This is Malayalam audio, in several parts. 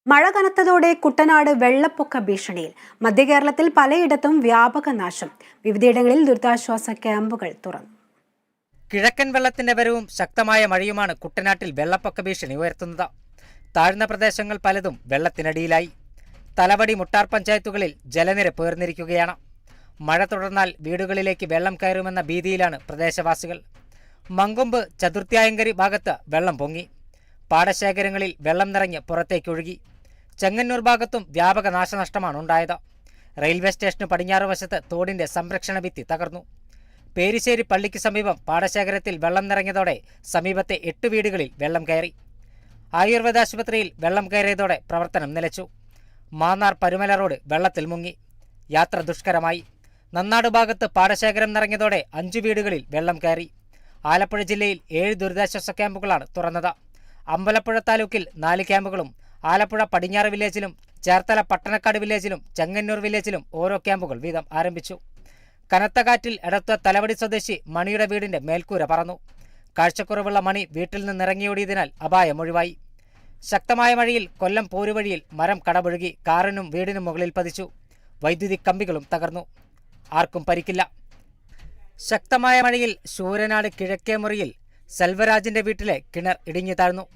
മഴ കനത്തതോടെ കുട്ടനാട് വെള്ളപ്പൊക്ക ഭീഷണിയിൽ. മധ്യകേരളത്തിൽ പലയിടത്തും വ്യാപക നാശം. വിവിധയിടങ്ങളിൽ ദുരിതാശ്വാസ ക്യാമ്പുകൾ തുറന്നു. കിഴക്കൻ വെള്ളത്തിന്റെ വരവും ശക്തമായ മഴയുമാണ് കുട്ടനാട്ടിൽ വെള്ളപ്പൊക്ക ഭീഷണി ഉയർത്തുന്നത്. താഴ്ന്ന പ്രദേശങ്ങൾ പലതും വെള്ളത്തിനടിയിലായി. തലവടി, മുട്ടാർ പഞ്ചായത്തുകളിൽ ജലനിരപ്പ് ഉയർന്നിരിക്കുകയാണ്. മഴ തുടർന്നാൽ വീടുകളിലേക്ക് വെള്ളം കയറുമെന്ന ഭീതിയിലാണ് പ്രദേശവാസികൾ. മങ്കൊമ്പ്, ചതുർത്യായങ്കരി ഭാഗത്ത് വെള്ളം പൊങ്ങി. പാടശേഖരങ്ങളിൽ വെള്ളം നിറഞ്ഞ് പുറത്തേക്കൊഴുകി. ചെങ്ങന്നൂർ ഭാഗത്തും വ്യാപക നാശനഷ്ടമാണ് ഉണ്ടായത്. റെയിൽവേ സ്റ്റേഷന് പടിഞ്ഞാറ് വശത്ത് തോടിന്റെ സംരക്ഷണ ഭിത്തി തകർന്നു. പേരിശ്ശേരി പള്ളിക്ക് സമീപം പാടശേഖരത്തിൽ വെള്ളം നിറഞ്ഞതോടെ സമീപത്തെ 8 വീടുകളിൽ വെള്ളം കയറി. ആയുർവേദ ആശുപത്രിയിൽ വെള്ളം കയറിയതോടെ പ്രവർത്തനം നിലച്ചു. മാന്നാർ പരുമല റോഡ് വെള്ളത്തിൽ മുങ്ങി. യാത്ര ദുഷ്കരമായി. നന്നാട് ഭാഗത്ത് പാടശേഖരം നിറഞ്ഞതോടെ 5 വീടുകളിൽ വെള്ളം കയറി. ആലപ്പുഴ ജില്ലയിൽ 7 ദുരിതാശ്വാസ ക്യാമ്പുകളാണ് തുറന്നത്. അമ്പലപ്പുഴ താലൂക്കിൽ 4 ക്യാമ്പുകളും ആലപ്പുഴ പടിഞ്ഞാറ് വില്ലേജിലും ചേർത്തല പട്ടണക്കാട് വില്ലേജിലും ചെങ്ങന്നൂർ വില്ലേജിലും ഓരോ ക്യാമ്പുകൾ വീതം ആരംഭിച്ചു. കനത്ത കാറ്റിൽ എടത്വ തലവടി സ്വദേശി മണിയുടെ വീടിന്റെ മേൽക്കൂര പറന്നു. കാഴ്ചക്കുറവുള്ള മണി വീട്ടിൽ നിന്നിറങ്ങിയോടിയതിനാൽ അപായം ഒഴിവായി. ശക്തമായ മഴയിൽ കൊല്ലം പോരുവഴിയിൽ മരം കടപുഴകി കാറിനും വീടിനും മുകളിൽ പതിച്ചു. വൈദ്യുതി കമ്പികളും തകർന്നു. ആർക്കും പരിക്കില്ല. ശക്തമായ മഴയിൽ ശൂരനാട് കിഴക്കേ മുറിയിൽ സെൽവരാജിന്റെ വീട്ടിലെ കിണർ ഇടിഞ്ഞു താഴ്ന്നു.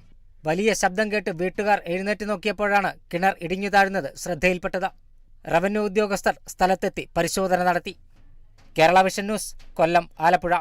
വലിയ ശബ്ദം കേട്ട് വീട്ടുകാർ എഴുന്നേറ്റ് നോക്കിയപ്പോഴാണ് കിണർ ഇടിഞ്ഞു താഴ്ന്നത് ശ്രദ്ധയിൽപ്പെട്ടത്. റവന്യൂ ഉദ്യോഗസ്ഥർ സ്ഥലത്തെത്തി പരിശോധന നടത്തി. കേരള വിഷൻ ന്യൂസ്, കൊല്ലം, ആലപ്പുഴ.